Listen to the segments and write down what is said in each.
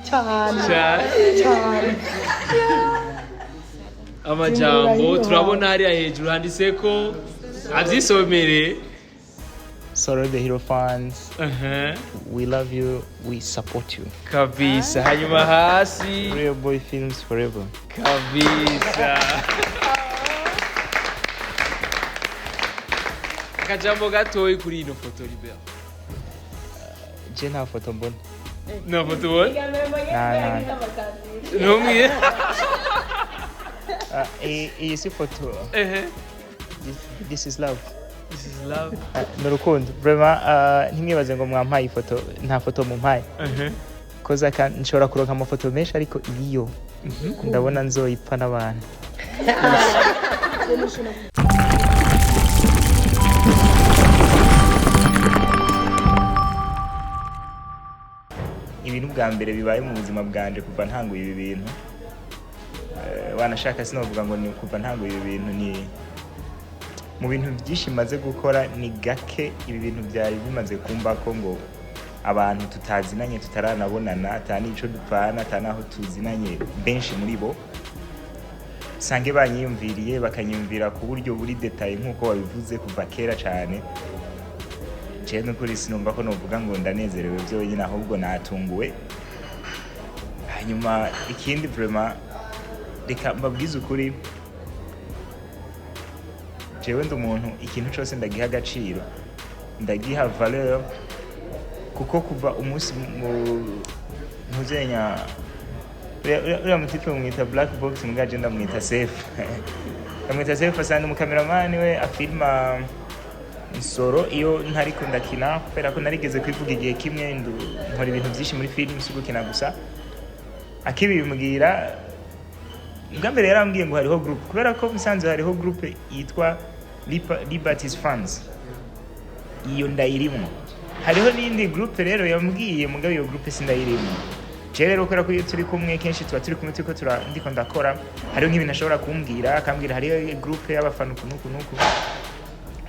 cyane amajambo turabona hariya hejuru handitseko avyisomere. NSORO the Hero fans, we love you, we support you. Kabisa. Hanyuma hasi Real boy films forever. Kabisa. Akajambo gatoyi kuri ino foto Libera. Je nta foto mbona. Nta foto mbona? Nomwe. Iyi si foto. This is love. This is love. N'urukundo. Vraiment ntimwibaze ngo mwampaye ifoto, nta foto mumpaye. Koza kan nshobora kuronka amafoto menshi ariko iyo ndabona nzoyipfa n'abantu. Ibintu bwa mbere bibaye mu buzima bwanje kuva ntanguye ibi bintu. Wanashaka sinovuga ngo ni kuva ntanguye ibi bintu, ni mu bintu byinshi maze gukora ni gake ibi bintu byari bimaze kumba ko ngo abantu tutazinanye tutaranabonana atani ico dupfana atanaho tuzinanye benshi muri bo sange banyiyumviriye bakanyumvira ku buryo buri detail nkuko wabivuze kuva kera cyane. Je no kuri sinumva ko novuga ngo ndanezerewe byo nyine ahubwo natunguwe. Hanyuma ikindi vraiment reka mbabwize ukuri, jewe ndi umuntu ikintu cyose ndagiha agaciro, ndagiha valeur, kuko kuva umunsi ntuzenya uriya mutipe mwita black box mugaje ndamwita safe. Ndamwita safe asanga umukameraman we afilma NSORO iyo ntari kundakina kubera ko narigeze kwivuga igihe kimwe nkora ibintu byinshi muri film si gukina gusa. Akibimubwira bwa mbere yarambwiye ngo hariho group, kubera ko musanze hariho group yitwa Liberty's Fans, iyo ndayirimo. Hariho n'indi group rero yambwiye mugabo iyo group sindayirimo. Je rero kubera ko iyo turi kumwe kenshi tuba turi kumwe turiko ndiko ndakora, hariho nk'ibintu ashobora kumbwira akambwira hariho group y'abafana kunuku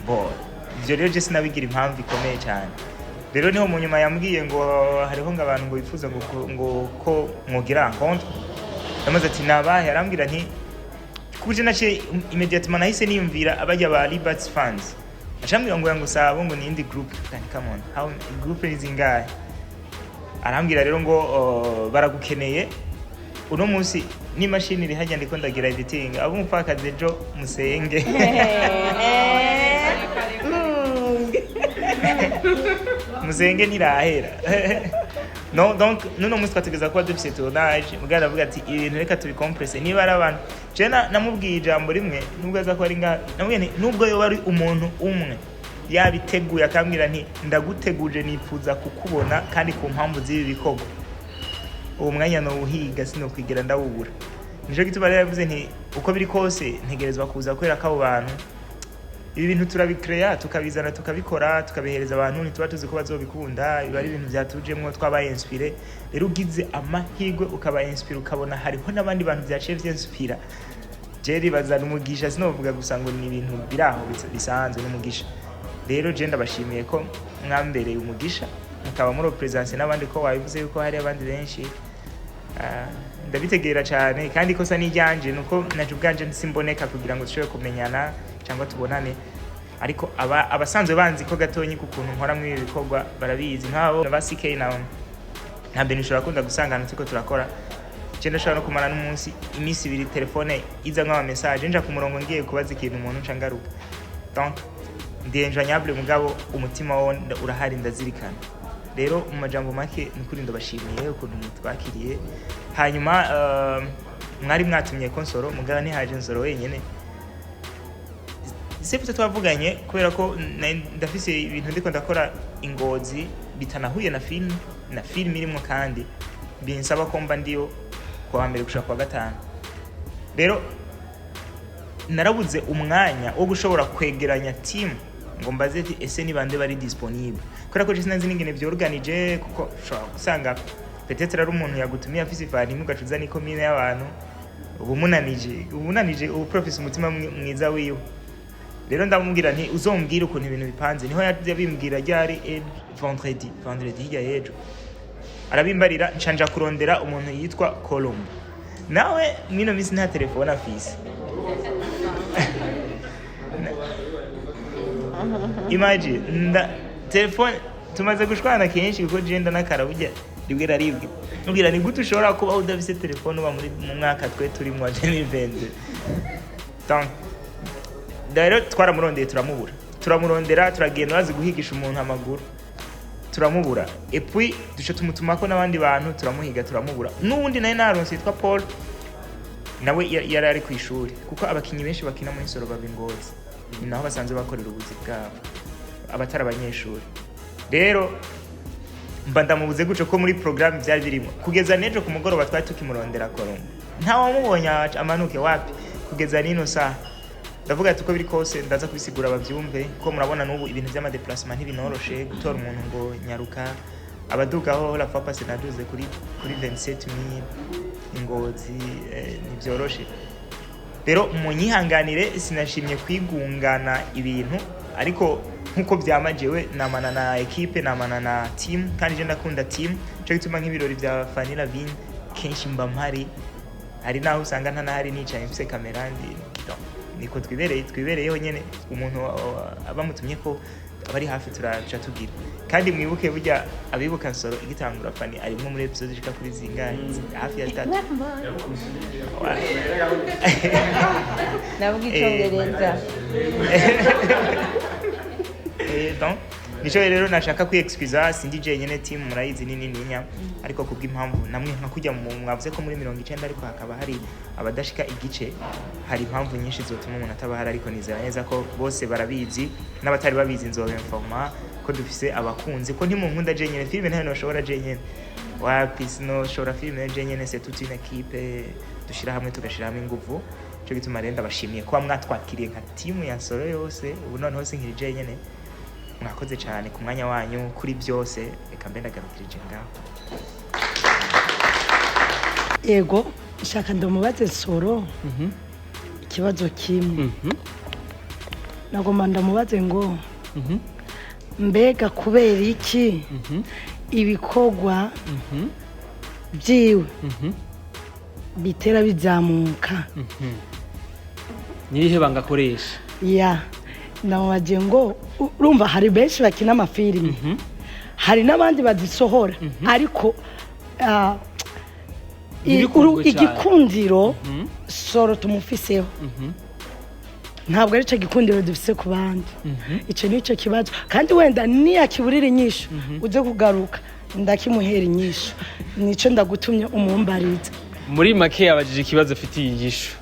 bo ibyo rero je sinabigira impamvu ikomeye cyane. Rero niho mu nyuma yambwiye ngo hariho ngabantu ngo bifuza ngo ko mwogira rencontre. Yamaze ati nabahe, arambwira nti kuje nace immediatement nahise niyumvira abajya ba Liberty's Fans. Acambwira ngo yangusaba ngo ni indi group, kandi come on, how group is ingahe? Arambwira rero ngo baragukeneye uno munsi ni machine iri hajya ndiko ndagira editing, abo mupaka dejo musenge. Musenge nirahera. No, donc nuno munsi twatugeza kuba dufise tournage, mugara avuga ati ibintu reka tubicompresse niba ari abantu. Je namubwiye ijambo rimwe nubwo aza ko ari namubwiye nubwo yo bari umuntu umwe yabiteguye akambwira nti ndaguteguje nifuza kukubona kandi ku mpamvu z'ibi bikorwa. Uwo mwanya no uhiga sino kwigira ndawubura. Nijo gituma rero yavuze nti uko biri kose ntegerezwa kuza kwera ko abantu ibi bintu turabikreya tukabizana tukabikora tukabihereza abantu ntituba tuzi ko bazobikunda. Ibi ari ibintu byatujemwo twabaye inspire. Rero ugize amahigwe ukaba inspire ukabona hariho n'abandi bantu byaciye byinspira, jeri bazana umugisha sinovuga gusa ngo ni ibintu biraho bisanzwe n'umugisha. Rero je ndabashimiye ko mwambereye umugisha mukaba muri presence n'abandi ko wabivuze yuko hari abandi benshi. Ndabitegera cyane kandi kosa nijyanje nuko naje ubwanje nsimboneka kugira ngo dushobore kumenyana cyangwa tubonane, ariko abasanzwe banzi ko gatonyi kukuntu nkora muri ibikorwa barabizi nkabo ba CK na ntabwo nishobora kunda gusangana tuko turakora. Je ndashobora no kumara n'umunsi imisi ibiri telefone iza nk'ama message nja ku murongo ngiye kubaza ikintu umuntu ncangaruka. Donc ndienjanyable mugabo umutima wo urahari ndazirikana. Rero mu majambo make nukuri ndabashimiye ukuntu mutwakiriye. Hanyuma mwari mwatumye ko NSORO mugabo ntihaje NSORO wenyene. Sefite twavuganye kubera ko ndafise ibintu ndiko ndakora ingozi bitanahuye na film irimo kandi binsaba ko mba ndiyo kwa mbere gushaka kwa gatanu. Rero narabuze umwanya wo gushobora kwegeranya team ngo mbaze ati ese ni bande bari disponible, kubera ko je sinanzi n'ingene byorganije kuko ushobora gusanga peut-être ari umuntu yagutumiye afise ifani mugacuza ni commune y'abantu ubumunanije ubu professor umutima mwiza wiwe. rero ndamubwira nti uzombwira ukuntu ibintu bipanze niho yabimbwira ryari vendredi hirya y'ejo arabimbarira nshanja kurondera umuntu yitwa Colombo nawe mwino minsi nta telefone afise imagine telefone tumaze gushwana kenshi kuko jenda nakaraburya ribwira ribwe nubwira ni gute ushobora kuba udafise telefone uba muri mu mwaka twe turi mu 2020 donc rero twaramurondeye turamurondera turagenda bazi guhigisha umuntu amaguru turamubura et puis duce tumutumako n'abandi bantu turamuhiga turamubura n'ubundi naye naronse yitwa Paul nawe yari ari ku ishuri kuko abakinyi benshi bakina muri NSORO babingozi naho basanzwe bakorera ubuzi bwabo abatari abanyeshuri rero mba ndamubuze guco ko muri programme byari birimo kugeza nejo ku mugoroba twari tukimurondera Colombo nta wamubonye amanuke wapi kugeza nino saa ndavuga ati uko biri kose ndaza kubisigura abavyumve ko murabona n'ubu ibintu by'ama déplacement ntibinoroshe gutora umuntu ngo nyaruka abadugaho la fois passée naduze kuri 27000 ingozi nivyoroshe rero munyihanganire sinashimye kwigungana ibintu ariko nkuko byamajewe namana na equipe namana na team kandi je ndakunda team cyo gituma nk'ibirori bya Fanila Vin kenshi mba mpari hari naho usanga ntanahari nicaye mfise kamera ndi niko twibereyeho nyene umuntu abamutumye ko abari hafi turaca tugira kandi mwibuke burya abibuka NSORO igitangura Fani arimwe muri episode zishika kuri zingahe hafi ya 3 navuga icongereza donc nico rero nashaka kwiexcusa sindi je nyene team murayizi nini ninya ariko kubw'impamvu namwe nka kujya mu mwavuze ko muri 90 ariko hakaba hari abadashika igice hari impamvu nyinshi zotuma umuntu atabahara ariko nizera neza ko bose barabizi n'abatari babizi nzobe informa ko dufise abakunzi ko ntimunkunda je nyene filme ntayo noshobora je nyene wapi sino shora filme je nyene c'est toute une équipe dushira hamwe tugashira hamwe ingufu cyo gituma renda bashimiye ko mwatwakiriye nka team ya NSORO yose ubu noneho sinkiri je nyene mwakoze cyane ku mwanya wanyu kuri byose reka mbe ndagarukirije ngaho yego shaka ndamubaze NSORO ikibazo kimwe nagomba ndamubaze ngo mbega kubera iki ibikorwa byiwe bitera bizamuka Nirihe banga akoresha ya nawaje ngo urumva hari benshi bakina amafilimi hari n'abandi bazisohora ariko igikundiro NSORO tumufiseho ntabwo ari cyo gikundiro dufise ku bandi icyo ni cyo kibazo kandi wenda niyakiburira inyishu uje kugaruka ndakimuhera inyishu nico ndagutumye umumbariza muri make yabajije ikibazo afitiye inyishu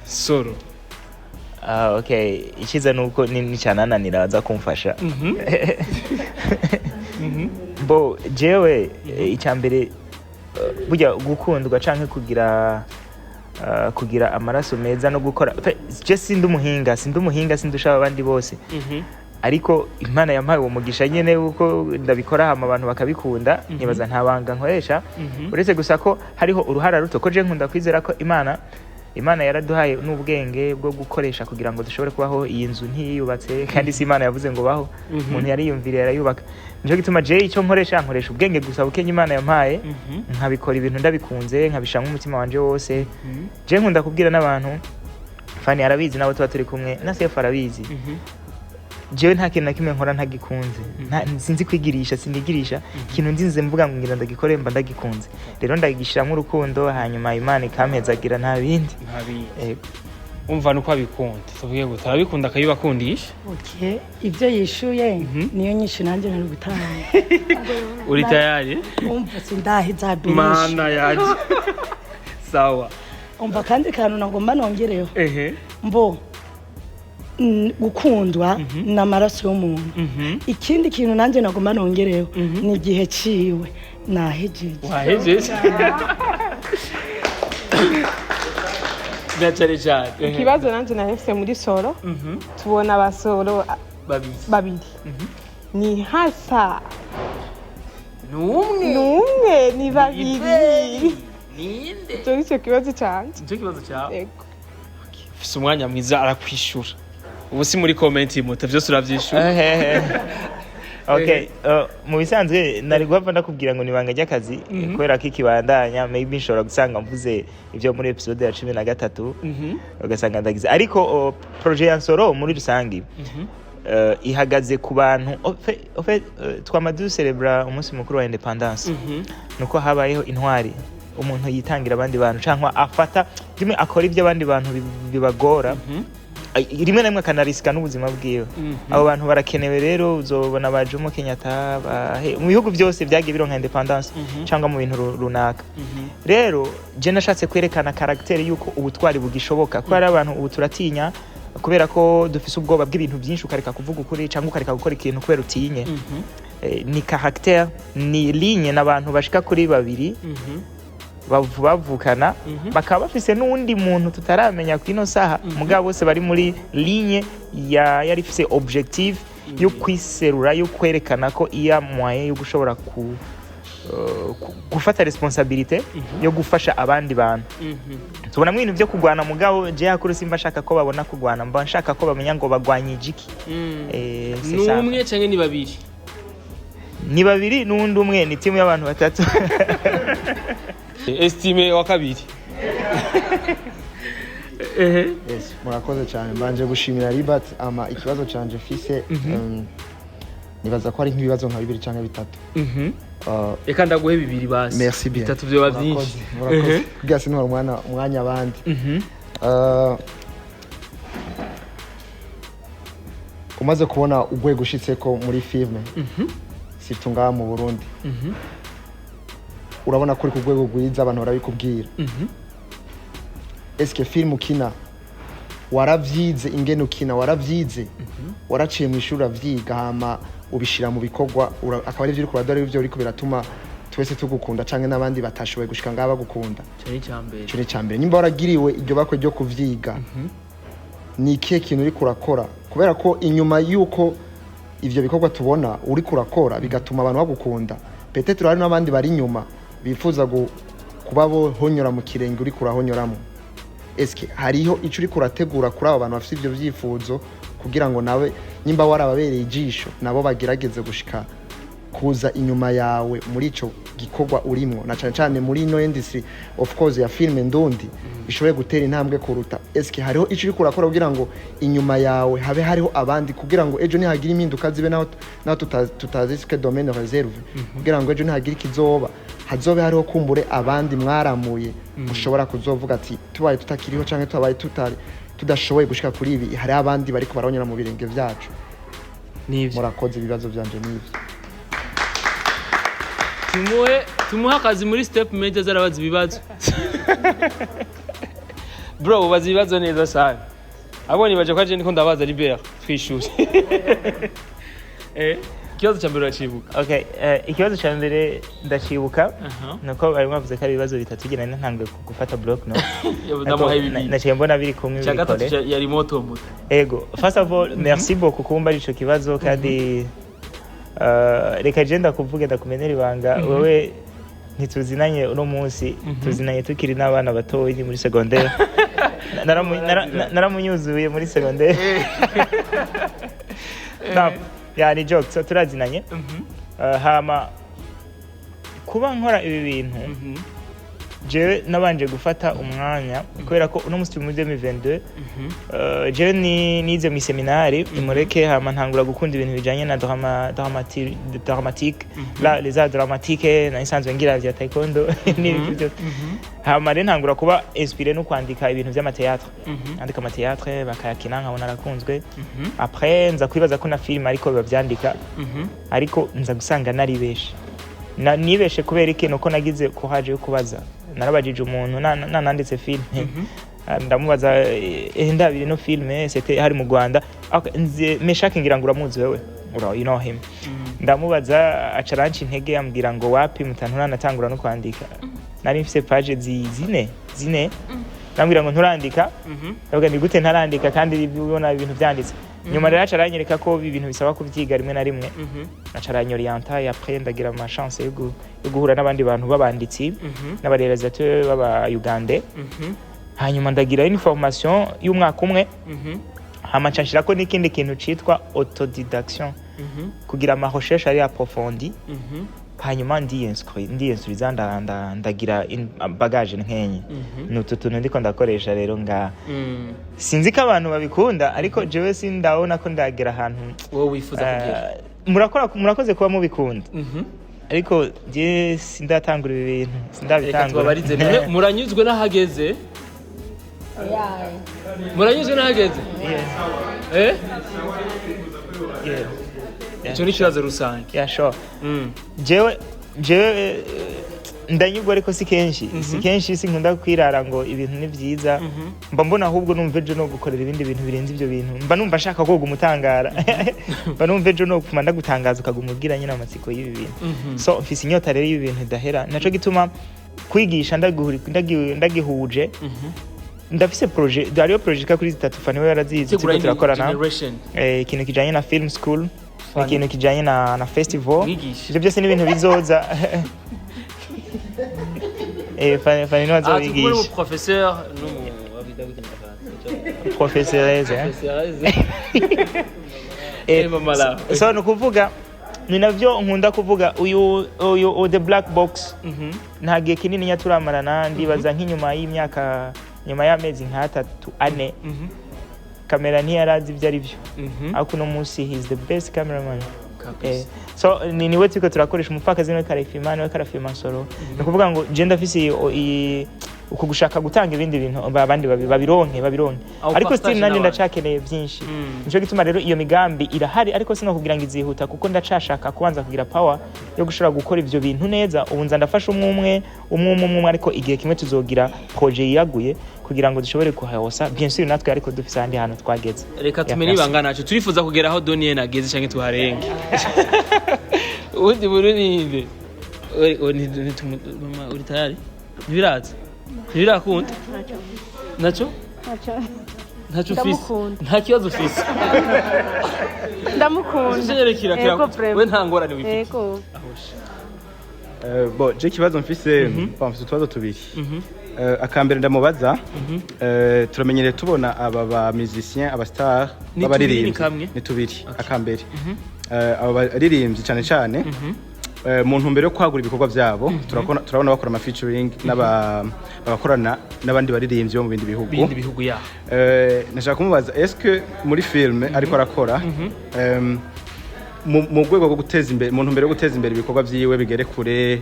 NSORO okay ikiza nuko ni cyanananira aza kumfasha bo jewe icyambere burya gukundwa canke kugira amaraso meza no gukora je sindi umuhinga sindusha abandi bose ariko Imana yampaye uwo mugisha nyene uko ndabikora hama abantu bakabikunda ntibaza ntabanga nkoresha uretse gusa ko hariho uruhara ruto ko je nkunda kwizera ko Imana yaraduhaye n'ubwenge bwo gukoresha kugira ngo dushobore kubaho iyi nzu ntiyubatse kandi si Imana yavuze ngo baho umuntu yariyumviriye arayubaka nico gituma je icyo nkoresha ubwenge gusa bukenye Imana yampaye nkabikora ibintu ndabikunze nkabishamwe umutima wanje wose je nkunda kubwira n'abantu Fani arabizi nabo tuba turi kumwe na Sefu arabizi jewe nta kintu nakimwe nkora ntagikunze sinzi kwigirisha sinigirisha ikintu nzinze mvuga ngo ngira ndagikore mba ndagikunze rero ndagishiramo urukundo hanyuma Imana ikampezagira nta bindi umva nuko abikunda tuvuge ngo tarabikunda akayibakundisha okay ibyo yishuye niyo nyinshi nanjye ntari gutanga uri tayari umva sindahiza binisha mana yaje sawa umva kandi kantu nagomba nongereho mbo gukundwa n'amaraso y'umuntu ikindi kintu nanjye nagomba nongereho ni igihe ciwe nahejeje wahejeje Natari cyane ikibazo nanjye nahise muri NSORO tubona abasoro babiri ni hasa numwe ni babiri ninde cyo kibazo cyane icyo kibazo cyawe ufise umwanya mwiza arakwishura ubu si muri comment muto vyose uravyishura. Okay, mu bisanzwe nari guhava ndakubwira ngo nibanga ry'akazi kubera ko ikibandanya maybe nshobora gusanga mvuze ivyo muri episode ya 13 ugasanga ndagize ariko projet ya NSORO muri rusangi ihagaze ku bantu twamadu celebra umunsi mukuru wa independence nuko habayeho intwari umuntu yitangira abandi bantu cyangwa afata rimwe akora ibyo abandi bantu bibagora rimwe namwe kanariska n'ubuzima bwiwe abo bantu barakenewe rero uzobona bajumo Kenyatta mu bihugu byose byagiye bironka independence cyangwa mu bintu runaka rero je nashatse kwerekana karaktere yuko ubutwari bugishoboka ko ari abantu ubu turatinya kubera ko dufise ubwoba bw'ibintu byinshi ukareka kuvuga ukuri cyangwa ukareka gukora ikintu kubera utinye ni karaktere ni ligne n'abantu bashika kuri babiri bavukana bakaba bafise n'undi muntu tutaramenya kwino saha mugabo bose bari muri ligne yari ifise objective yo kwiserura yo kwerekana ko iya moyen yo gushobora gufata responsabilité yo gufasha abandi bantu tubona mwintu byo kugwana mugabo je yakuru simba shaka ko babona kugwana mba nshaka ko bamenya ngo bagwanyije iki numwe canke ni babiri n'undi umwe ni timu y'abantu batatu estime wa kabiri. Yes, murakoze cyane mbanje gushimira Ribat ama ikibazo canje Ufise nibaza ko ari nk'ibibazo nka 2 canke 3 eka ndaguhe bibiri basi merci bien 3 byo bavyinshi murakoze gase ntwara umwanya abandi umaze kubona ugwego ushitseko muri filme situnga mu Burundi urabona kuri ku rwego rwiza abantu barabikubwira eske film ukina waravyize ingene ukina waravyize waraciye mu ishuri avyiga hama ubishira mu bikorwa akaba ari byo uri kuradora ibyo uri kubiratuma twese tugukunda canke nabandi batashoboye gushika ngaba gukunda cyo cyambere nimba waragiriwe iryo bakwe ryo kuvyiga ni ikihe kintu uri kurakora kubera ko inyuma yuko ivyo bikorwa tubona uri kurakora bigatuma abantu bagukunda peut-être hari n'abandi bari inyuma bifuza kuba bo honyora mu kirenge uri kurahonyoramo eske hariho ico uri kurategura kuri abo bantu bafite ivyo vyifuzo kugira ngo nawe nimba warababereye ijisho nabo bagerageze gushika kuza inyuma yawe muri ico gikorwa urimo na cyane cyane muri no industry of course ya film ndundi bishoboye gutera intambwe kuruta eske hariho ico uri kurakora kugira ngo inyuma yawe habe hariho abandi kugira ngo ejo nihagira impinduka zibe naho tutazisike domaine reserve kugira ngo ejo nihagira ikizoba hazobe hariho kumbure abandi mwaramuye ushobora kuzovuga ati tubaye tutakiriho canke tubaye tudashoboye gushika kuri ibi hari abandi bari kubaronyera mu birenge vyacu murakoze ibibazo byanje n'ivyo tumuhe akazi muri step major zarabaza ibibazo bro ubaza ibibazo neza sana abonye baje kwaje niko ndabaza Libert twishuri ikibazo cya mbere uracibuka okay ikibazo cya mbere ndacibuka nuko bari bavuze ko ari ibibazo bitatu gena ntangwe gufata block no naciye mbona biri kumwe bikore yari moto muto ego first of all merci beaucoup kumba ico kibazo kandi reka jenda kuvuga ndakumenera ibanga wewe ntituzinanye uno munsi tuzinanye tukiri n'abana batoyi muri secondaire naramunyuzuye muri secondaire yani joke so turazinanye hama kuba nkora ibi bintu jewe nabanje gufata umwanya kubera ko uno musi mu 2022 jewe nize mu seminari imureke hama ntangura gukunda ibintu bijanye na dramatique la les arts dramatiques na isanzwe ngira vya taekwondo n'ibyo hama rero ntangura kuba inspiré no kwandika ibintu vy'amateatre andika amateatre bakayakina nkabona arakunzwe après nza kwibaza ko na film ariko bavyandika ariko nza gusanga naribeshe nibeshe kubera ikintu ko nagize ko haje kubaza narabajije umuntu nanditse film ndamubaza ndabiri no film c'était hari mu Rwanda meshaka ngira ngo uramuzi wewe you know him ndamubaza acaranci intege yambwira ngo wapi mutantura natangura no kwandika nari mfise page zine nambwira ngo nturandika ndavuga ni gute ntarandika kandi ubona ibintu byanditse nyuma rero acaranyereka ko ibintu bisaba kuvyiga rimwe na rimwe acaranyorienta après ndagira ama chance yo guhura n'abandi bantu babanditsi n'abarealisateur baba Uganda hanyuma ndagira information y'umwaka umwe hama nshashirako n'ikindi kintu citwa autodidaction kugira ama recherche ari approfondi hanyuma ndiyensuriza ndagira bagage nkenye n'utu tuntu ndiko ndakoresha rero nga sinzi ko abantu babikunda ariko jewe sindabona ko ndagera ahantu wowe wifuza kugera murakoze kuba mubikunda ariko je sindatangura ibi bintu reka tubabarize muranyuzwe n'ahageze muranyuzwe n'ahageze icyo ni ikibazo rusange yeah sure jewe ndanyurwa ariko si kenshi sinkunda kwirara ngo ibintu ni byiza mba mbona ahubwo numva ejo no gukorera ibindi bintu birenze ibyo bintu mba numva nshaka koga umutangara mba numva ejo no kuma ndagutangaza ukaguma ubwira nyine amatsiko y'ibi bintu so mfise inyota rero y'ibi bintu idahera naco gituma kwigisha ndagihuje ndafise projet dariyo projet ka kuri 3 fana we yarazizi tuko turakorana ikintu kijanye na film school ikintu kijanye na festival ibyo byose ni ibintu bizoza fana no azobigisha mu professeur no professoreze mamala so no kuvuga ni navyo nkunda kuvuga uyu the black box ntagiye kinini nyaturamarana ndibaza nk'inyuma y'imyaka nyuma y'amezi nka 3-4 kamera ntiyarazi ibyo ari byo ariko no munsi he is the best cameraman so niwe tuko turakoresha umupfakazi no karafimani we karafima solo no kuvuga ngo je ndafise uko gushaka gutanga ibindi bintu abandi babironke ariko still nanje ndacakeneye byinshi nico gituma rero iyo migambi irahari ariko sino kugira ngo izihuta kuko ndacashaka kubanza kugira power yo gushobora gukora ivyo bintu neza ubu nza ndafasha umwe ariko igihe kimwe tuzogira projet yaguye kugira ngo dushobore kuhayosa bien sûr natwe ariko dufise handi hano twageze reka tumenye ibanga nacu turifuza kugera aho Donnie nageze canke tuharenge undi buruninde uri tayari nibiraza ntibirakunda naco ufise nta kibazo ufise ndamukunda we nta ngorane wifite bo je kibazo mfise mfise utwazo tubiri akambere ndamubaza turamenyereye tubona aba ba musicien aba star b'abaririmbyi ni tubiri akambere aba baririmbyi cyane mu ntumbero yo kwagura ibikorwa byabo turabona bakora ama featuring n'abakorana n'abandi baririmbyi bo mu bindi bihugu ya nashaka kumubaza est-ce que muri film ariko arakora mu rwego rwo guteza imbere mu ntumbero yo guteza imbere ibikorwa byiwe bigere kure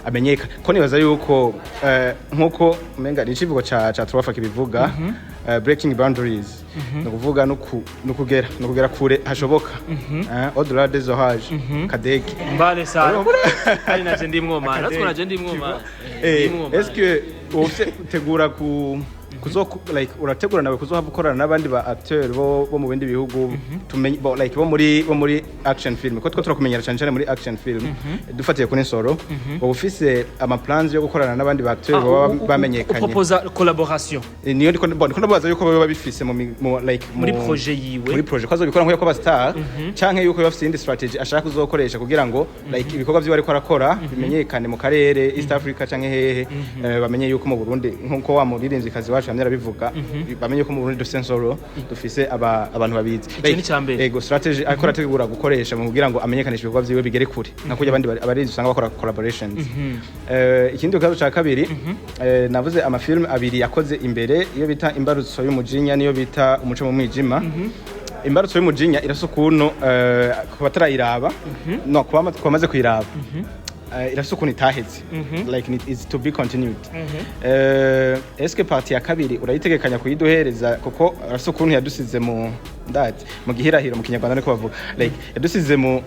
amenyeka ko nibaza yuko nkuko umenga ni ikivugo ca Traffic bivuga breaking boundaries no kuvuga no kugera kure hashoboka au-delà des orages kadeki mbale sana ari naje ndimwo mana natwe naje ndimwo mana est-ce que utegura like urategura nawe kuzohava ukorana n'abandi ba acteur bo mu bindi bihugu tumenye like bo muri action film ko turakumenyera cyane muri action film dufatiye kuri NSORO ufise ama plans yo gukorana n'abandi ba acteur bamenyekanye proposa collaboration niyo ndiko ndabaza yuko baba bifise like muri projet yiwe muri projet kwazo bikora nk'uko ba star canke yuko bafise indi strategy ashaka kuzokoresha kugira ngo like ibikorwa byo ariko arakora bimenyekane mu karere East Africa canke hehe bamenye yuko mu Burundi nkuko wa muririnzi kazi wacu amyara bivuga bamenye ko mu Burundi dufise NSORO dufise abantu babizi ego strategy akora tegura gukoresha mu kugira ngo amenyekanishe ibikorwa byiwe bigere kure nakujya abandi abarinzi usanga bakora collaborations ikindi kibazo ca kabiri navuze ama film abiri yakoze imbere iyo bita imbarutso y'umujinya niyo bita umuco mu mwijima imbarutso y'umujinya irasukuno kubatarayiraba no kwamaze kuyiraba irasukuni itaheze like it is to be continued est-ce que partie ya kabiri urayitegekanya kuyiduhereza kuko irasukuni yadusize mu gihirahiro mu kinyarwanda niko bavuga like yadusize mu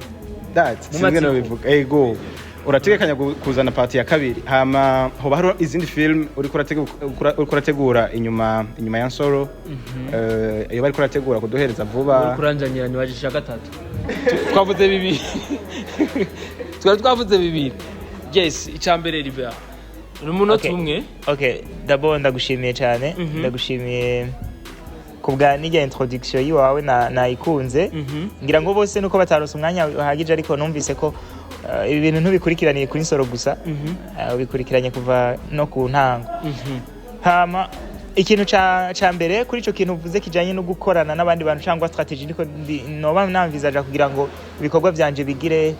singe no bivuga ego urategekanya kuzana partie ya kabiri hama hoba hari izindi film uri kurategura inyuma ya NSORO iyo bari kurategura kuduhereza vuba kuranjanyira ni wajisha gatatu twavuze bibiri twavuze bibiri yes icambere riba n'umunota umwe okay d'abord ndagushimiye cyane ndagushimiye kubwa n'ijya introduction yiwawe nayikunze ngira ngo bose nuko bataronse umwanya uhagije ariko numvise ko ibi bintu ntubikurikiraniye kuri NSORO gusa ubikurikiranye kuva no ku ntango hama ikintu ca mbere kuri ico kintu uvuze kijanye no gukorana n'abandi bantu cyangwa strategy niko noba namvizaje kugira ngo ibikorwa byanje bigire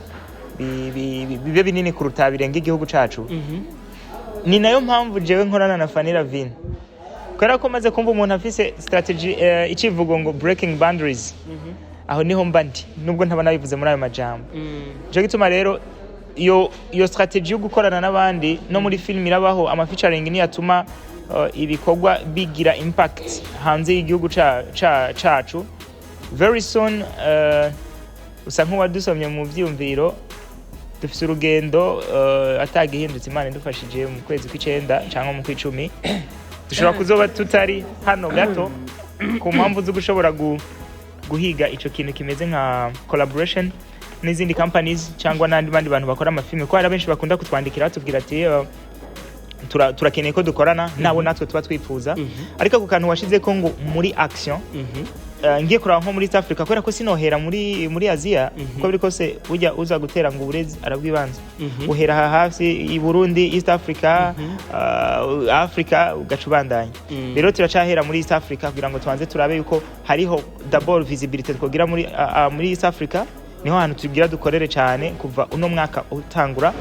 bibe binini kuruta birenga igihugu cacu ni nayo mpamvu jewe nkorana na Fanny Ravine kubera ko maze kumva umuntu afise strategy ikivugo ngo breaking boundaries aho niho mba ndi nubwo ntabona bivuze muri ayo majambo cyo gituma rero iyo strategy yo gukorana n'abandi no muri film irabaho ama featuring ni yatuma ibikorwa bigira impact hanze y'igihugu cacu very soon usa nk'uwadusomye mu vyumviro dufise urugendo atagihindutse Imana idufashije mu kwezi kw'icenda cyangwa mu kw'icumi dushobora kuzoba tutari hano gato ku mpamvu zo gushobora guhiga ico kintu kimeze nka collaboration n'izindi companies cyangwa n'andi bandi bantu bakora amafilme ko hari benshi bakunda kutwandikira tubwira ati turakeneye ko dukorana nabo natwe tuba twifuza ariko ku kantu washize ko ngo muri action ngiye kuraba nko muri East Africa kubera ko sinohera muri Asia ko biri kose ujya uza gutera ngo uburezi arabwibanza uhera hafi i Burundi East Africa Africa ugacubandanya rero turacahera muri East Africa kugira ngo tubanze turabe yuko hariho double visibility twogira muri East Africa niho hantu tugira dukorere cyane kuva uno mwaka utangura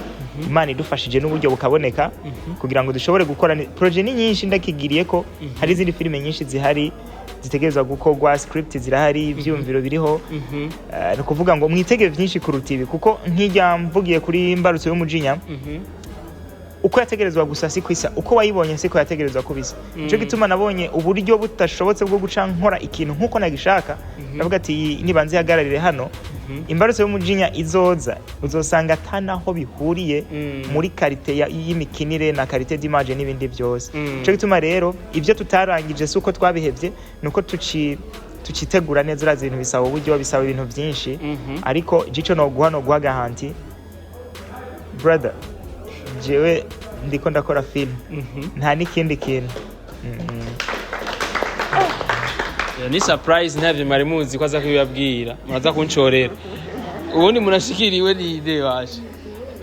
Imana idufashije n'uburyo bukaboneka kugira ngo dushobore gukora projet ni nyinshi ndakigiriye ko hari izindi filime nyinshi zihari zitegerezwa gukorwa script zirahari ivyumviro biriho no kuvuga ngo mwitege byinshi kuruta ibi kuko nkijya mvugiye kuri mbarutso y'umujinya uko yategerezwa gusa si kwisa uko wayibonye siko yategerezwa kubisa cyo gituma nabonye uburyo butashobotse bwo guca nkora ikintu nkuko nagishaka navuga ati nibanze yagararire hano imbarutso y'umujinya izoza uzosanga atanaho bihuriye muri karite y'imikinire na karite d'image n'ibindi byose cyo gituma rero ibyo tutarangije suko twabihevye nuko tucitegura neza ibintu bisaba uburyo bisaba ibintu byinshi ariko gico no guha garanti brother jewe ndiko ndakora film nta nikindi kintu ni surprise ntavye mwari muzi ko aza kubibabwira muraza kuncorera ubundi munashikiriwe ni ide waje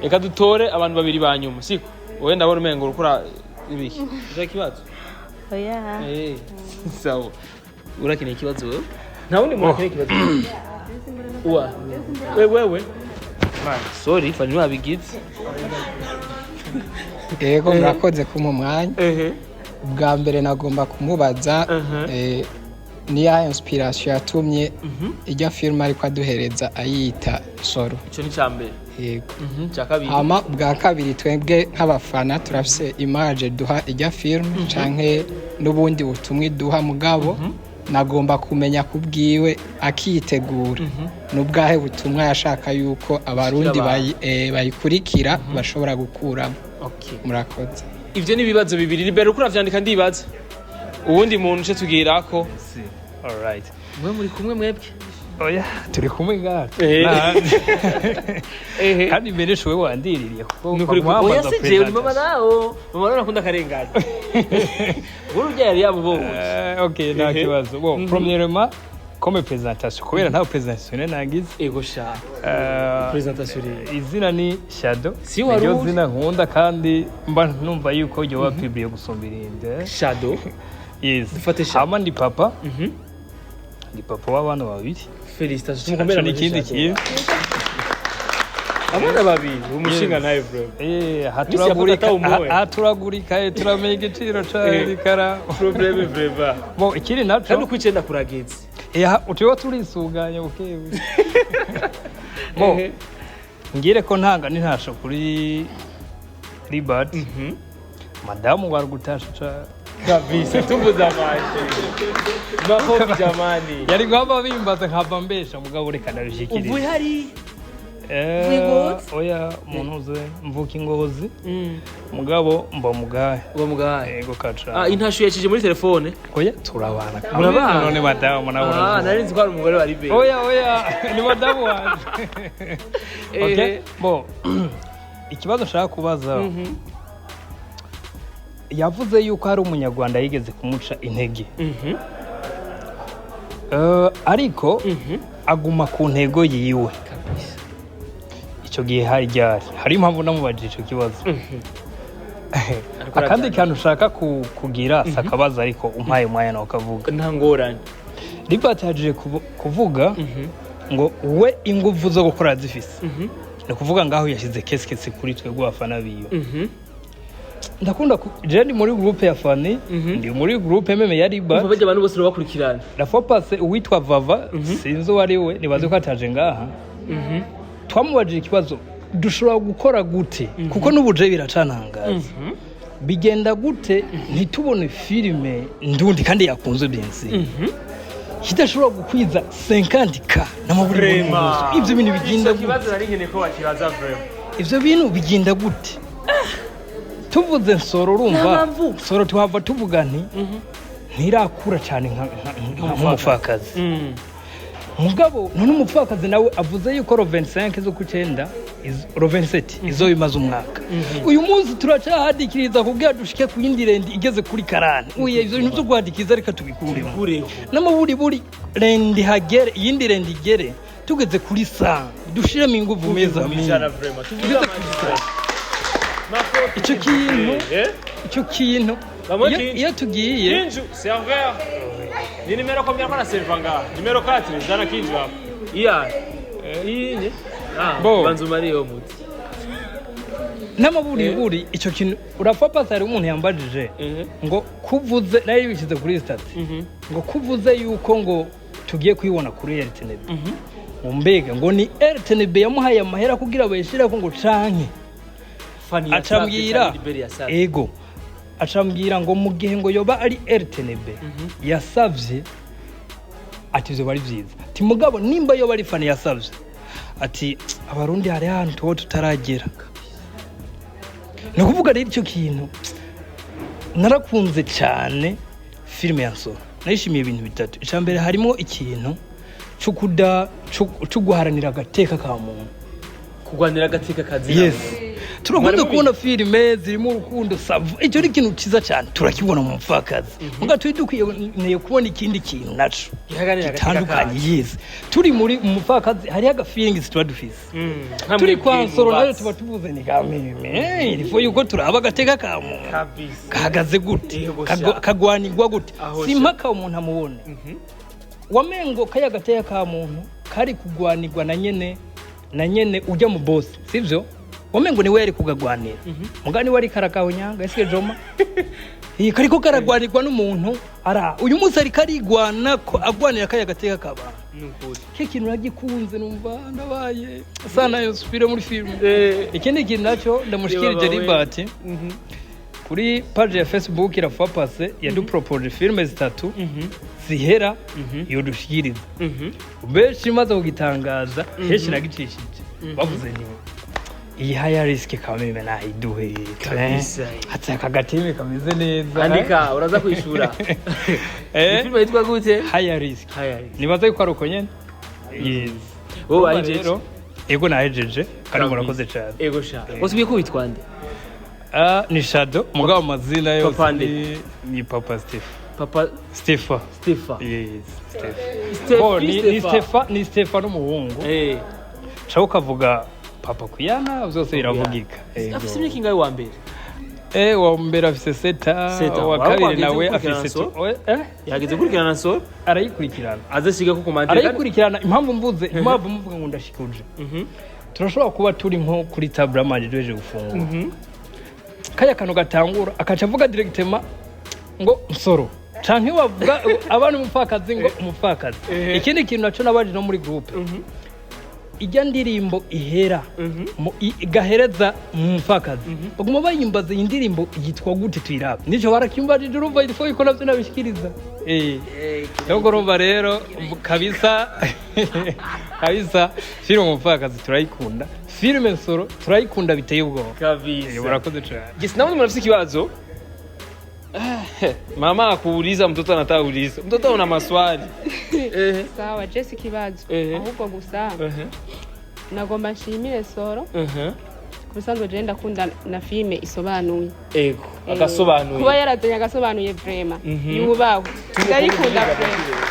reka dutore abantu babiri banyuma siko wowe ndabona umengo urukura ibiki uza kibazo oya sawa urakeneye ikibazo wewe nta wundi muntu akeneye ikibazo wewe man sorry fani wabigize yego murakoze kumpa umwanya ubwa mbere nagomba kumubaza niya inspiration yatumye ijya film ariko aduhereza ayita soro ico ni cyambere yego cyakabiri ama bwa kabiri twebwe nk'abafana turafise image duha ijya film canke n'ubundi butumwe duha mugabo nagomba kumenya kubwiwe akitegura n'ubwahe butumwa yashaka yuko abarundi bayikurikira bashobora gukuramo murakoze ivyo ni bibazo bibiri libero ukura vyandika ndibaza ubundi muntu cyo tugirako all right mwe muri kumwe mwebwe oya turi kumwe gato kandi mbere showe wandiririye kuko oya sije uri mama nawo mama nawo nakunda karengana burujya yari yabubonye okay nta kibazo bon premièrement comme présentation kubera nta présentation nagize ego sha présentation izina ni Shadow si wari iyo zina nkunda kandi mba numva yuko yo wapibriye gusumba irinde Shadow yes dufate Shadow ama ndi papa ndi papa w'abana babiri félicitations mukomera n'ikindi kintu abana babiri umushinga nawe bro haturagurika turamenya igiciro cy'ikara problème vraiment bon ikiri naco kandi kwicenda kurageze utiwo turisuganya bukewe bon ngire ko ntanga nintasho kuri Libert madamu wari gutasha kabisa tuvuza amaje makofi jamani yari ngamba bimbaza nkava mbesha mugabo reka nabishikiriza uvuye hari oya umuntu mvuka ingozi mugabo mba mugahe yego kaca intashu yakije muri telefone oya turabana murabana none madamu nabona nari nzi ko ari umugore bari be oya ni madamu wanje okay bo ikibazo nshaka kubaza yavuze yuko hari umunyarwanda yigeze kumuca intege ariko aguma ku ntego yiwe icyo gihe hari impamvu namubajije icyo kibazo akandi kantu ushaka kugira sakabaza ariko umpaye umwanya nawe ukavuga nta ngorane. Libert yaje kuvuga ngo we ingufu zo gukora zifise ni kuvuga ngaho yashyize kesi kuri twebwe abafana biyo. Ndakunda je ndi muri groupe ya fani ndi muri groupe meme ya Libert bajya abantu bose bakurikirana la fois passée uwitwa Vava sinzi wari we nibaze ko ataje ngaha twamubajije ikibazo dushobora gukora gute kuko n'ubuje biracanangaza bigenda gute ntitubone filime ndundi kandi yakunze byensi kidashobora gukwiza 50k n'amaburi ivyo bintu bigenda kibazo nari nkene ko bakibaza vraiment ivyo bintu bigenda gute tuvuze nsoro urumva soro tuhava tuvuga nti ntirakura cyane nk'umupfakazi mugabo none umupfakazi nawe avuze yuko ro 25 zo ku 9 ro 27 izo bimaze umwaka uyu munsi turacahadikiriza kubwira dushike ku yindi rendi igeze kuri 40 uye ivyo bintu byo guhadikiza reka tubikureho n'amaburi buri rendi hagere yindi rendi igere tugeze kuri 100 dushiremo ingufu meza icyo kintu iyo tugiye serveur ni nimero combien kwa na serveur nga nimero 4 zana kinju hapo iyi banzu mariyo muti n'amaburi icyo kintu urafa pasari umuntu yambajije ngo kuvuze nari bishyize kuri stat ngo kuvuze yuko ngo tugiye kwibona kuri RTNB mbega ngo ni RTNB yamuhaye amahera kugira bayishira ko ngo canke acambwira ego acambwira ngo mu gihe ngo yoba ari RTNB yasavye ati byo bari byiza ati mugabo nimba yoba ari fani yasavye ati abarundi hari ahantu tuwo tutaragera no kuvuga rero icyo kintu narakunze cyane filime ya NSORO nayishimiye ibintu bitatu icambere harimo ikintu cyo guharanira agateka ka muntu kugwanira agateka kazi yes turakunze kubona filime zirimo urukundo savu icyo ni ikintu cyiza cyane turakibona mu mupfakazi muga turi dukwiye kubona ikindi kintu naco gitandukanye yes turi muri mupfakazi hari aga feelings tuba dufise turi kwa NSORO nayo tuba tuvuze ni gameme ilifo yuko turaba agateka ka muntu kahagaze gute kagwanirwa gute simpaka umuntu amubone wamengo kaya gateka ka muntu kari kugwanirwa na nyene ujya mu boss sivyo wamengo ni we yari kugagwanira mugani wari karakaho nyanga ese joma kariko karagwanirwa n'umuntu ara uyu munsi ari karigwana ko agwanira kaya gateka kaba ke kintu nagikunze numva ndabaye sana yo spire muri film ikindi kintu naco ndamushikirije Libert kuri page ya Facebook irafa passe yadupropose filme zitatu zihera yo dushikiriza ubeshi maze kugitangaza heshi nagicishije bavuze ni iyi high risk kameme nahiduhe kabisa hata kagatime kameze neza andika uraza kwishura filme yitwa gute high risk nibaza yuko aruko nyene yes wowe ahejeje ego nahejeje kandi murakoze cyane ego sha usubiye kubitwa nde ni Shadow mugabo amazina yose ni Papa Stefa yes Stefa ni Stefano muhungu chaho kavuga Papa Kuyana byose biravugika afise imyaka ingahe wa mbere wa mbere afise seta wa kabiri nawe afise yageze kurikirana NSORO arayikurikirana azasiga ko komandira arayikurikirana impamvu mvuga ngo ndashikuje turashobora kuba turi nko kuri table amanje doje gufungura kaya kano gatangura akaca avuga directement ngo NSORO canke wavuga abantu umupfakazi ngo umupfakazi ikindi kintu naco nabaje no muri groupe ijya ndirimbo ihera igahereza umupfakazi baguma bayimbaza indirimbo yitwa gute tuyiraba nico barakimbajije urumva ilifo yuko navyo nabishikiriza nubwo urumva rero kabisa filime umupfakazi turayikunda filime NSORO turayikunda biteye ubwoba kabisa barakoze cyane yes nawe mnafisi kibazo mama akuuliza mtoto anatauliza mtoto una maswali sawa Jesse kibazo ahubwo gusa nagomba nshimire NSORO kusanzwe je ndakunda na filme isobanuye ego agasobanuye kuba yaratanya agasobanuye vraiment yubaho ndayikunda vraiment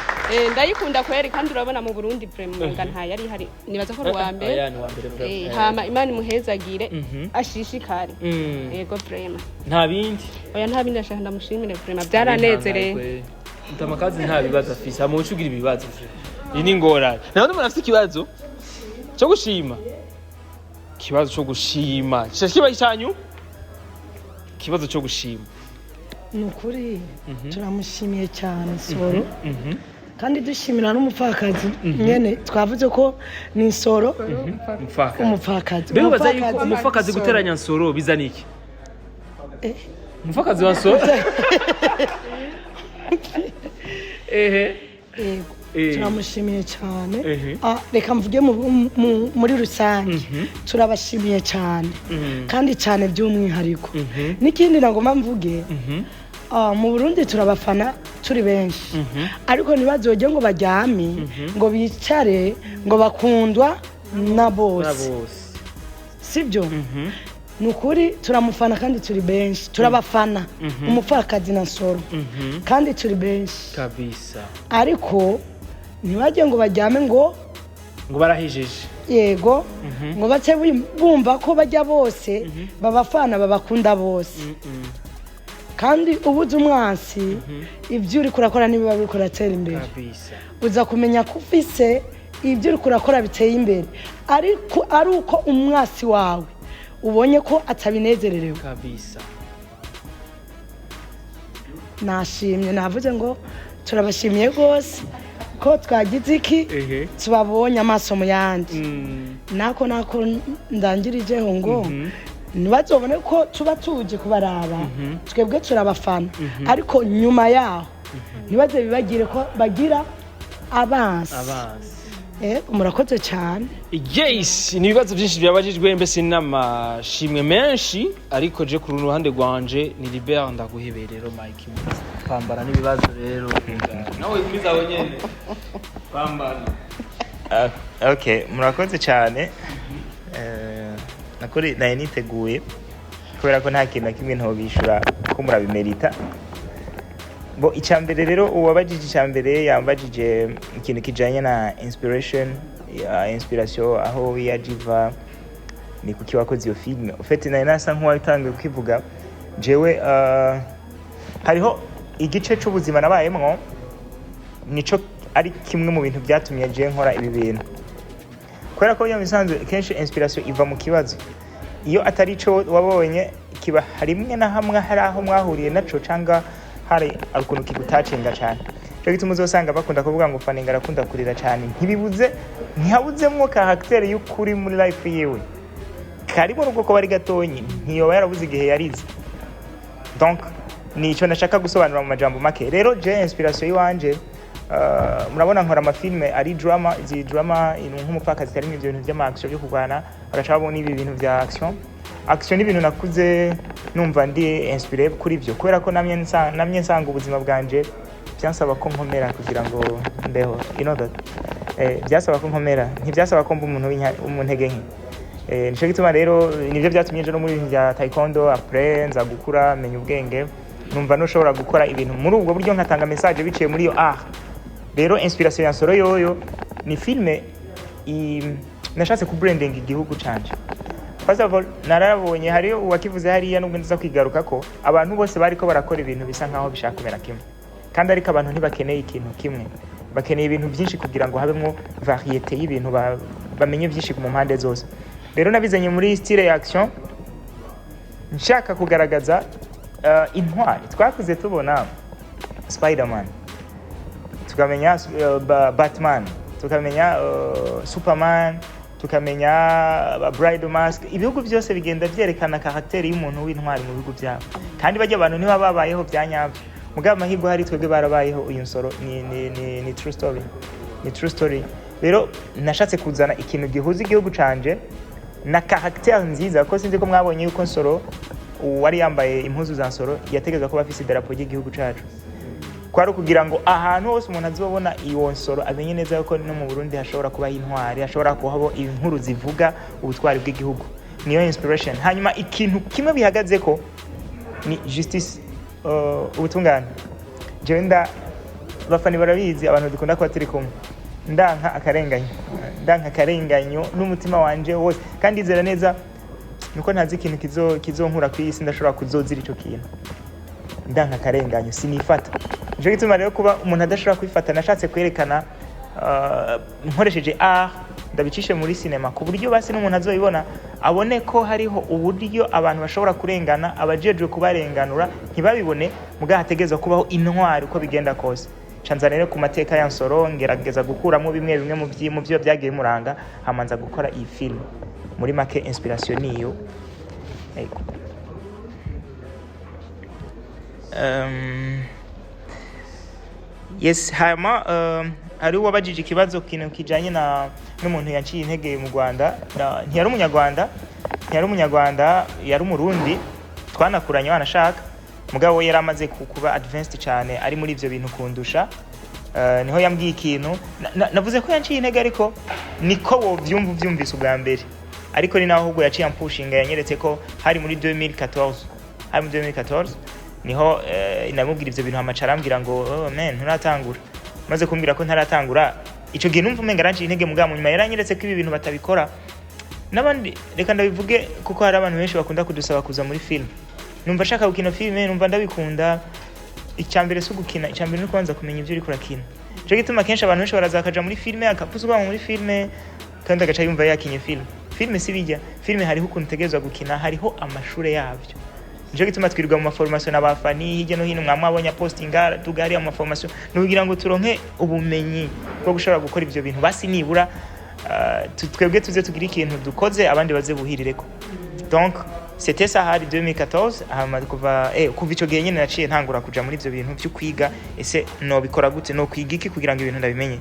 ndayikunda kweri kandi urabona mu Burundi vraiment nta yari hari nibaza ko rwa mbere hama Imana imuhezagire ashishikare yego vraiment nta bindi oya nta bindi ashaka ndamushimire vraiment byaranezereye Mtamakazi nta bibazo afise amucugira ibibazo iyi ni ngorane naho umuntu afite ikibazo cyo gushima kibazo cyo gushima kiba cyanyu kibazo cyo gushima nukuri turamushimiye cyane soro kandi dushimira n'umupfakazi nyene twavuze ko ni nsoro umupfakazi bero baza yuko umupfakazi guteranya nsoro bizana iki umupfakazi wa nsoro turamushimiye cyane reka mvuge muri rusange turabashimiye cyane kandi cyane by'umwihariko n'ikindi nagomba mvuge mu Burundi turabafana turi benshi ariko ntibazojye ngo bajyame ngo bicare ngo bakundwa na bose sibyo nukuri turamufana kandi turi benshi turabafana umupfakazi na nsoro kandi turi benshi kabisa ariko ntibajye ngo bajyame ngo barahijije yego ngo bace bumva ko bajya bose babafana babakunda bose kandi ubuze umwansi ibyo uri kurakora niba biri kuratera imbere uza kumenya ko ufise ibyo uri kurakora biteye imbere ariko ari uko umwasi wawe ubonye ko atabinezererewe kabisa nashimye navuze ngo turabashimiye rwose ko twagize iki tubabonye amaso mu yandi nako ndangirijeho ngo ntibazobone ko tuba tuje kubaraba twebwe turabafana ariko nyuma yaho ntibaze bibagire ko bagira abansi murakoze cyane yes ni ibibazo byinshi byabajijwe mbese n'amashimwe menshi ariko je ku ruhande rwanje ni Libert ndaguheberero Mike pambana n'ibibazo rero nawe imiza wenyene pambana okay murakoze cyane nakuri naye niteguye kubera ko nta kintu kimwe nto bishura ko murabimerita bo icyambere rero uwabajije icyambere yambajije ikintu kijanye na inspiration aho yajiva ni kuki wakoze iyo film ufite naye nasa nk'uwatangiye kwivuga jewe hariho igice cy'ubuzima nabayemwo nico ari kimwe mu bintu byatumye je nkora ibi bintu kubera ko bisanzwe kenshi inspiration iva mu kibazo iyo atari cyo wabonye kiba harimwe na hamwe hari aho mwahuriye naco canga hari ukuntu kigutacenga cyane cyo gituma uzosanga bakunda kuvuga ngo faninga arakunda kurira cyane ntihabuzemwo character y'ukuri muri life yewe karimo nuko ko bari gatonyi ntiyo yarabuze igihe yarize donc nico nashaka gusobanura mu majambo make rero je inspiration yiwanje murabona nkora amafilme ari drama nk'umupfakazi karimo ibyo bintu by'ama-action byo kurwana bagacabona ibi bintu bya action n'ibintu nakuze numva ndi inspiré kuri byo kubera ko namye nsanga ubuzima bwanje byansaba ko nkomera kugira ngo mbeho byasaba ko nkomera ntibyasaba ko mba umuntu w'umuntege nke nico gituma rero nivyo byatumye je no muri bya taekwondo après nza gukura menya ubwenge numva no shobora gukora ibintu muri ubwo buryo nkatanga message biciye muri yo rero inspiration ya Nsoro yoyo ni filme nashatse ku branding igihugu canje first of all narabonye hari uwakivuze hariya nubwo nza kwigaruka ko abantu bose bariko barakora ibintu bisa nkaho bishaka kumera kimwe kandi ariko abantu ntibakeneye ikintu kimwe bakeneye ibintu byinshi kugira ngo habemo variété y'ibintu bamenye byinshi mu mpande zose rero nabizanye muri style ya action nshaka kugaragaza intwari twakuze tubona Spider-Man tukamenya Batman tukamenya Superman tukamenya Bride Mask ibihugu byose bigenda byerekana character y'umuntu w'intwari mu bihugu byabo kandi bajya abantu niba babayeho byanyabyo mugabo mahirwe hari twebwe barabayeho uyu Nsoro ni true story rero nashatse kuzana ikintu gihuza igihugu canje na character nziza ko sinzi ko mwabonye yuko Nsoro wari yambaye impuzu za Nsoro yategeza ko bafise idarapo ry'igihugu cacu kwari kugira ngo ahantu hose umuntu azobona iyo Nsoro amenye neza yuko no mu Burundi hashobora kuba intwari hashobora kuhabo inkuru zivuga ubutwari bw'igihugu niyo inspiration hanyuma ikintu kimwe bihagaze ko ni justice ubutungane genda abafani barabizi abantu dukunda kuba turi kumwe ndanka akarenganyo n'umutima wanje wose kandi izera neza nuko ntazi ikintu kizonkura ku isi ndashobora kuzozira ico kintu ndanka akarenganyo sinifata nico gituma rero kuba umuntu adashobora kwifata nashatse kwerekana nkoresheje ndabicishe muri sinema ku buryo basi n'umuntu azoyibona abone ko hariho uburyo abantu bashobora kurengana abajejwe kubarenganura ntibabibone muga hategezwa kubaho intwari uko bigenda kose canzana rero ku mateka ya Nsoro ngerageza gukuramo bimwe mu byo byagiye muranga hamanza gukora iyi film muri make inspiration niyo yes hama hari uwabajije ikibazo kintu kijanye n'umuntu yaciye intege mu Rwanda ntiyari umunyarwanda yari umurundi twanakuranye wanashaka mugabo we yaramaze kuba advanced cyane ari muri ivyo bintu kundusha niho yambwiye ikintu navuze ko yaciye intege ariko niko wo vyumvise ubwa mbere ariko ni naho ahubwo yaciye ampushinga yanyeretse ko hari muri 2014 niho inamubwira ivyo bintu amacara ambwira ngo man nturatangura maze kumbwira ko ntaratangura ico gihe numva umenga aranciye intege mugabo nyuma yaranyeretse ko ibi bintu batabikora nabandi reka ndabivuge kuko hari abantu benshi bakunda kudusaba kuza muri film numva shaka gukina filme numva ndabikunda icyambere so gukina icyambere no kubanza kumenya ivyo uri kurakina cyo gituma kenshi abantu benshi barazakaja muri filme akapuzwa muri filme kandi agaca yumva yakinye filme sibijya filme hariho ukuntu tegezwa gukina hariho amashure yavyo nico gituma twirirwa mu maformation n'abafani hirya no hino mwamwabonye postinga tugari mu maformation nugira ngo turonke ubumenyi bwo gushobora gukora ivyo bintu basi nibura twebwe tuze tugira ikintu dukoze abandi baze buhirireko donc c'était ça hari 2014 kuva ico gihe nyene naciye ntangura kuja muri ivyo bintu byo kwiga ese no bikora gute no kwiga iki kugira ngo ibintu ndabimenye